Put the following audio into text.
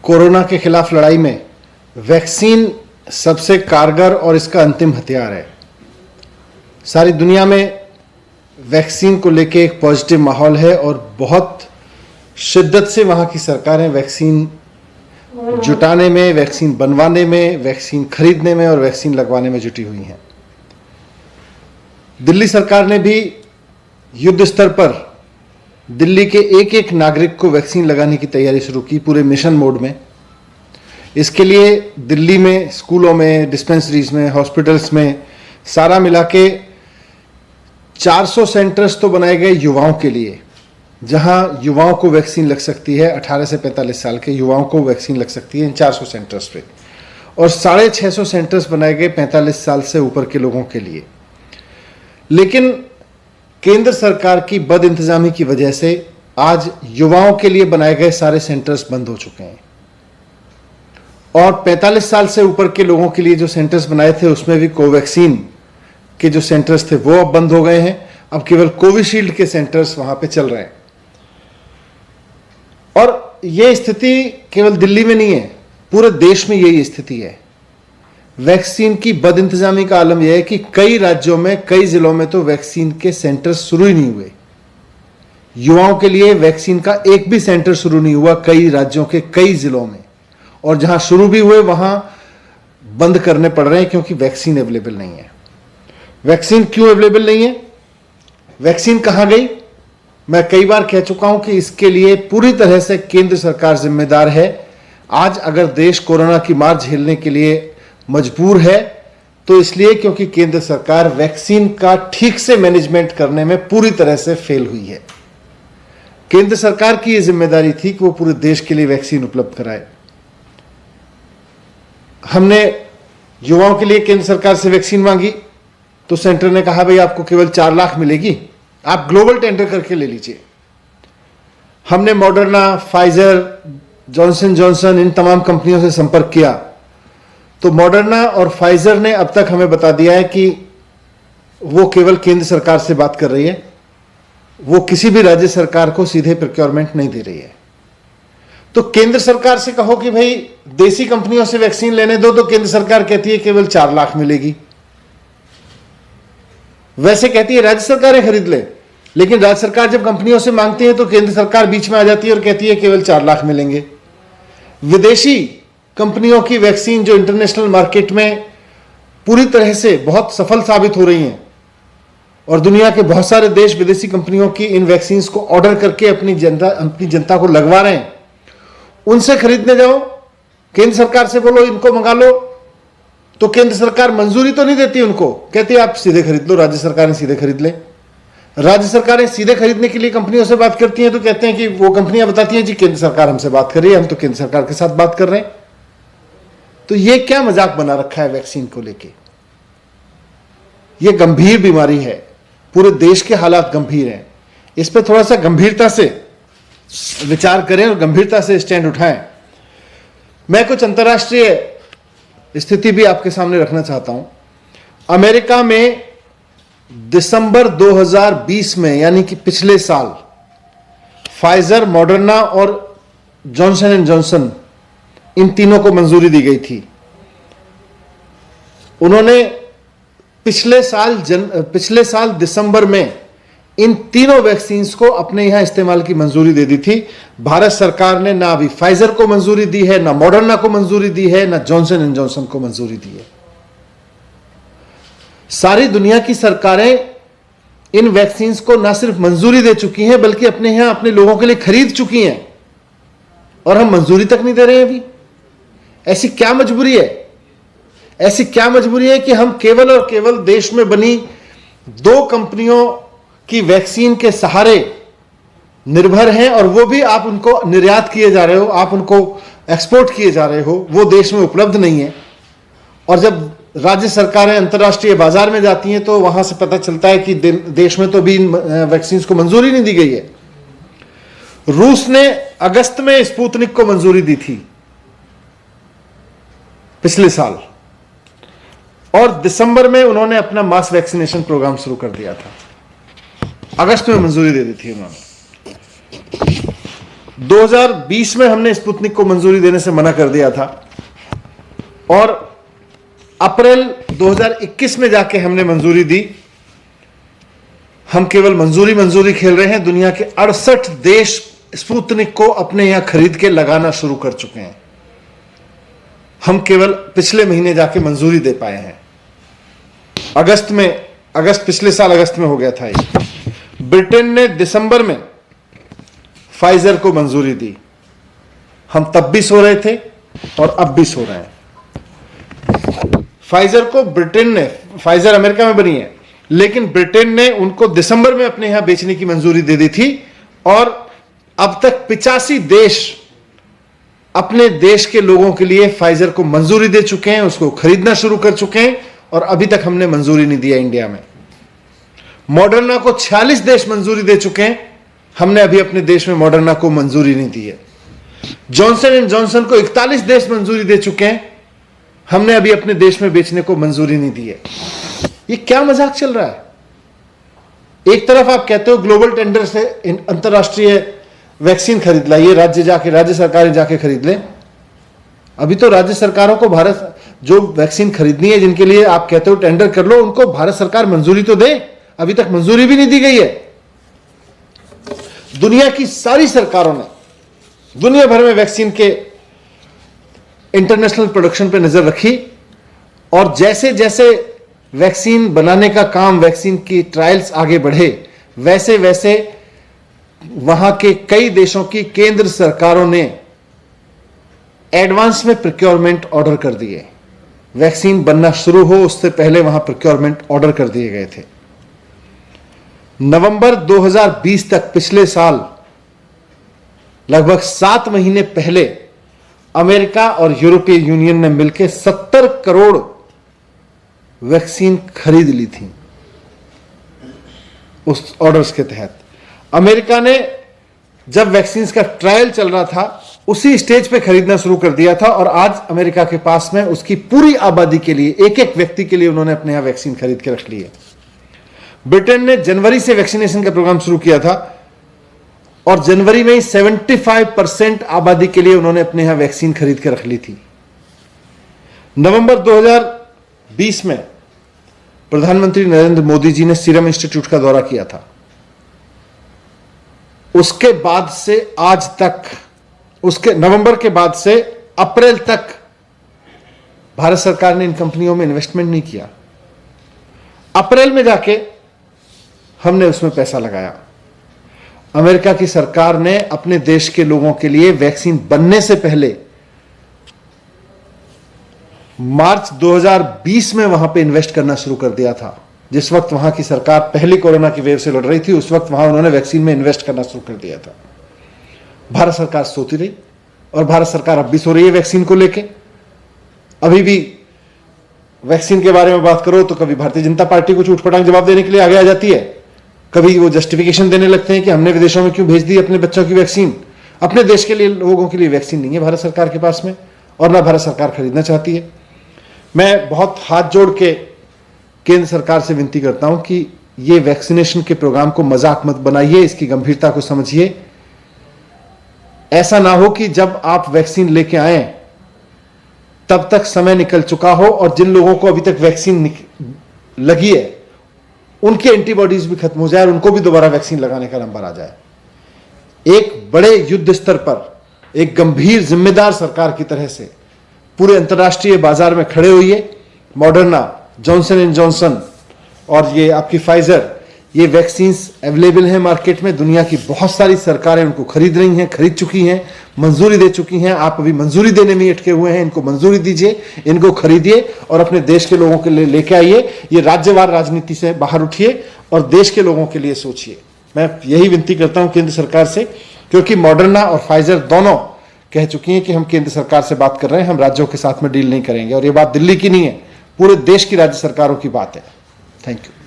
Corona के खिलाफ लड़ाई में वैक्सीन सबसे कारगर और इसका अंतिम हथियार है। सारी दुनिया में वैक्सीन को लेके एक पॉजिटिव माहौल है और बहुत शिद्दत से वहाँ की सरकारें वैक्सीन जुटाने में, वैक्सीन बनवाने में, वैक्सीन खरीदने में और वैक्सीन लगवाने में जुटी हुई हैं। दिल्ली सरकार ने भी युद्ध स्तर पर दिल्ली के एक एक नागरिक को वैक्सीन लगाने की तैयारी शुरू की, पूरे मिशन मोड में। इसके लिए दिल्ली में स्कूलों में, डिस्पेंसरीज में, हॉस्पिटल्स में सारा मिला के 400 सेंटर्स तो बनाए गए युवाओं के लिए, जहां युवाओं को वैक्सीन लग सकती है। 18 से 45 साल के युवाओं को वैक्सीन लग सकती है इन 400 सेंटर्स पे। और 650 सेंटर्स बनाए गए 45 साल से ऊपर के लोगों के लिए। लेकिन केंद्र सरकार की बद इंतजामी की वजह से आज युवाओं के लिए बनाए गए सारे सेंटर्स बंद हो चुके हैं। और 45 साल से ऊपर के लोगों के लिए जो सेंटर्स बनाए थे उसमें भी कोवैक्सीन के जो सेंटर्स थे वो अब बंद हो गए हैं। अब केवल कोविशील्ड के सेंटर्स वहां पे चल रहे हैं। और यह स्थिति केवल दिल्ली में नहीं है, पूरे देश में यही स्थिति है। वैक्सीन की बद इंतजामी का आलम यह है कि कई राज्यों में, कई जिलों में तो वैक्सीन के सेंटर शुरू ही नहीं हुए। युवाओं के लिए वैक्सीन का एक भी सेंटर शुरू नहीं हुआ कई राज्यों के कई जिलों में। और जहां शुरू भी हुए वहां बंद करने पड़ रहे हैं क्योंकि वैक्सीन अवेलेबल नहीं है। वैक्सीन क्यों अवेलेबल नहीं है? वैक्सीन कहां गई? मैं कई बार कह चुका हूं कि इसके लिए पूरी तरह से केंद्र सरकार जिम्मेदार है। आज अगर देश कोरोना की मार झेलने के लिए मजबूर है तो इसलिए क्योंकि केंद्र सरकार वैक्सीन का ठीक से मैनेजमेंट करने में पूरी तरह से फेल हुई है। केंद्र सरकार की यह जिम्मेदारी थी कि वो पूरे देश के लिए वैक्सीन उपलब्ध कराए। हमने युवाओं के लिए केंद्र सरकार से वैक्सीन मांगी तो सेंटर ने कहा भाई आपको केवल 4 लाख मिलेगी, आप ग्लोबल टेंडर करके ले लीजिए। हमने मॉडर्ना, फाइजर, जॉनसन जॉनसन इन तमाम कंपनियों से संपर्क किया तो मॉडर्ना और फाइजर ने अब तक हमें बता दिया है कि वो केवल केंद्र सरकार से बात कर रही है, वो किसी भी राज्य सरकार को सीधे प्रोक्योरमेंट नहीं दे रही है। तो केंद्र सरकार से कहो कि भाई देसी कंपनियों से वैक्सीन लेने दो तो केंद्र सरकार कहती है केवल 4 लाख मिलेगी। वैसे कहती है राज्य सरकारें खरीद ले, लेकिन राज्य सरकार जब कंपनियों से मांगती है तो केंद्र सरकार बीच में आ जाती है और कहती है केवल 4 लाख मिलेंगे। विदेशी कंपनियों की वैक्सीन जो इंटरनेशनल मार्केट में पूरी तरह से बहुत सफल साबित हो रही हैं और दुनिया के बहुत सारे देश विदेशी कंपनियों की इन वैक्सीन को ऑर्डर करके अपनी जनता को लगवा रहे हैं, उनसे खरीदने जाओ, केंद्र सरकार से बोलो इनको मंगा लो, तो केंद्र सरकार मंजूरी तो नहीं देती उनको, कहती है आप सीधे खरीद लो, राज्य सरकारें सीधे खरीद ले। राज्य सरकारें सीधे खरीदने के लिए कंपनियों से बात करती हैं तो कहते हैं कि वो कंपनियां बताती हैं जी केंद्र सरकार हमसे बात कर रही है, हम तो केंद्र सरकार के साथ बात कर रहे हैं। तो ये क्या मजाक बना रखा है वैक्सीन को लेके? ये गंभीर बीमारी है, पूरे देश के हालात गंभीर हैं। इस पर थोड़ा सा गंभीरता से विचार करें और गंभीरता से स्टैंड उठाएं। मैं कुछ अंतर्राष्ट्रीय स्थिति भी आपके सामने रखना चाहता हूं। अमेरिका में दिसंबर 2020 में, यानी कि पिछले साल, फाइजर, मॉडर्ना और जॉनसन एंड जॉनसन इन तीनों को मंजूरी दी गई थी। उन्होंने पिछले साल दिसंबर में इन तीनों वैक्सीन को अपने यहां इस्तेमाल की मंजूरी दे दी थी। भारत सरकार ने ना अभी फाइजर को मंजूरी दी है, ना मॉडर्ना को मंजूरी दी है, ना जॉनसन एंड जॉनसन को मंजूरी दी है। सारी दुनिया की सरकारें इन वैक्सीन को ना सिर्फ मंजूरी दे चुकी हैं बल्कि अपने यहां अपने लोगों के लिए खरीद चुकी हैं, और हम मंजूरी तक नहीं दे रहे हैं अभी। ऐसी क्या मजबूरी है? ऐसी क्या मजबूरी है कि हम केवल और केवल देश में बनी 2 कंपनियों की वैक्सीन के सहारे निर्भर हैं, और वो भी आप उनको निर्यात किए जा रहे हो, आप उनको एक्सपोर्ट किए जा रहे हो, वो देश में उपलब्ध नहीं है। और जब राज्य सरकारें अंतर्राष्ट्रीय बाजार में जाती हैं तो वहां से पता चलता है कि देश में तो भी इन वैक्सीन को मंजूरी नहीं दी गई है। रूस ने अगस्त में स्पुतनिक को मंजूरी दी थी पिछले साल, और दिसंबर में उन्होंने अपना मास वैक्सीनेशन प्रोग्राम शुरू कर दिया था। अगस्त में मंजूरी दे दी थी उन्होंने। 2020 में हमने स्पुतनिक को मंजूरी देने से मना कर दिया था और अप्रैल 2021 में जाके हमने मंजूरी दी। हम केवल मंजूरी खेल रहे हैं। दुनिया के 68 देश स्पुतनिक को अपने यहां खरीद के लगाना शुरू कर चुके हैं। हम केवल पिछले महीने जाके मंजूरी दे पाए हैं। पिछले साल अगस्त में हो गया था ये। ब्रिटेन ने दिसंबर में फाइजर को मंजूरी दी। हम तब भी सो रहे थे और अब भी सो रहे हैं। फाइजर को फाइजर अमेरिका में बनी है, लेकिन ब्रिटेन ने उनको दिसंबर में अपने यहां बेचने की मंजूरी दे दी थी और अब तक 85 देश अपने देश के लोगों के लिए फाइजर को मंजूरी दे चुके हैं, उसको खरीदना शुरू कर चुके हैं और अभी तक हमने मंजूरी नहीं दिया इंडिया में। मॉडर्ना को 46 देश मंजूरी दे चुके हैं, हमने अभी अपने देश में मॉडर्ना को मंजूरी नहीं दी है। जॉनसन एंड जॉनसन को 41 देश मंजूरी दे चुके हैं, हमने अभी अपने देश में बेचने को मंजूरी नहीं दी है। ये क्या मजाक चल रहा है? एक तरफ आप कहते हो ग्लोबल टेंडर से अंतरराष्ट्रीय वैक्सीन खरीद लाइए, राज्य सरकारें जाके खरीद लें। अभी तो राज्य सरकारों को भारत जो वैक्सीन खरीदनी है, जिनके लिए आप कहते हो टेंडर कर लो, उनको भारत सरकार मंजूरी तो दे। अभी तक मंजूरी भी नहीं दी गई है। दुनिया की सारी सरकारों ने दुनिया भर में वैक्सीन के इंटरनेशनल प्रोडक्शन पे नजर रखी और जैसे जैसे वैक्सीन बनाने का काम, वैक्सीन की ट्रायल्स आगे बढ़े, वैसे वैसे वहां के कई देशों की केंद्र सरकारों ने एडवांस में प्रोक्योरमेंट ऑर्डर कर दिए। वैक्सीन बनना शुरू हो उससे पहले वहां प्रोक्योरमेंट ऑर्डर कर दिए गए थे। नवंबर 2020 तक, पिछले साल लगभग 7 महीने पहले, अमेरिका और यूरोपीय यूनियन ने मिलकर 70 करोड़ वैक्सीन खरीद ली थी उस ऑर्डर्स के तहत। अमेरिका ने जब वैक्सीन का ट्रायल चल रहा था उसी स्टेज पे खरीदना शुरू कर दिया था और आज अमेरिका के पास में उसकी पूरी आबादी के लिए, एक एक व्यक्ति के लिए उन्होंने अपने यहां वैक्सीन खरीद के रख ली है। ब्रिटेन ने जनवरी से वैक्सीनेशन का प्रोग्राम शुरू किया था और जनवरी में ही 75% आबादी के लिए उन्होंने अपने यहां वैक्सीन खरीद के रख ली थी। नवंबर 2020 में प्रधानमंत्री नरेंद्र मोदी जी ने सीरम इंस्टीट्यूट का दौरा किया था। उसके बाद से आज तक, नवंबर के बाद से अप्रैल तक भारत सरकार ने इन कंपनियों में इन्वेस्टमेंट नहीं किया। अप्रैल में जाके हमने उसमें पैसा लगाया। अमेरिका की सरकार ने अपने देश के लोगों के लिए वैक्सीन बनने से पहले मार्च 2020 में वहां पे इन्वेस्ट करना शुरू कर दिया था। जिस वक्त वहां की सरकार पहली कोरोना की वेव से लड़ रही थी, उस वक्त वहां उन्होंने वैक्सीन में इन्वेस्ट करना शुरू कर दिया था। भारत सरकार सोती रही और भारत सरकार अब भी सो रही है वैक्सीन को लेके। अभी भी वैक्सीन के बारे में बात करो तो कभी भारतीय जनता पार्टी को चूटपटांग जवाब देने के लिए आगे आ जाती है, कभी वो जस्टिफिकेशन देने लगते हैं कि हमने विदेशों में क्यों भेज दी अपने बच्चों की वैक्सीन। अपने देश के लिए, लोगों के लिए वैक्सीन नहीं है भारत सरकार के पास में और ना भारत सरकार खरीदना चाहती है। मैं बहुत हाथ जोड़ के केंद्र सरकार से विनती करता हूं कि ये वैक्सीनेशन के प्रोग्राम को मजाक मत बनाइए, इसकी गंभीरता को समझिए। ऐसा ना हो कि जब आप वैक्सीन लेके आए तब तक समय निकल चुका हो और जिन लोगों को अभी तक वैक्सीन लगी है उनकी एंटीबॉडीज भी खत्म हो जाए और उनको भी दोबारा वैक्सीन लगाने का नंबर आ जाए। एक बड़े युद्ध स्तर पर एक गंभीर जिम्मेदार सरकार की तरह से पूरे अंतर्राष्ट्रीय बाजार में खड़े हुए मॉडर्ना, जॉनसन एंड जॉनसन और ये आपकी फाइजर, ये वैक्सीन्स अवेलेबल हैं मार्केट में। दुनिया की बहुत सारी सरकारें उनको खरीद रही हैं, खरीद चुकी हैं, मंजूरी दे चुकी हैं। आप अभी मंजूरी देने में अटके हुए हैं, इनको मंजूरी दीजिए, इनको खरीदिए और अपने देश के लोगों के लिए लेके आइए। ये राज्यवार राजनीति से बाहर उठिए और देश के लोगों के लिए सोचिए। मैं यही विनती करता हूं केंद्र सरकार से, क्योंकि मॉडर्ना और फाइजर दोनों कह चुकी हैं कि हम केंद्र सरकार से बात कर रहे हैं, हम राज्यों के साथ में डील नहीं करेंगे। और ये बात दिल्ली की नहीं है, पूरे देश की राज्य सरकारों की बात है। Thank you.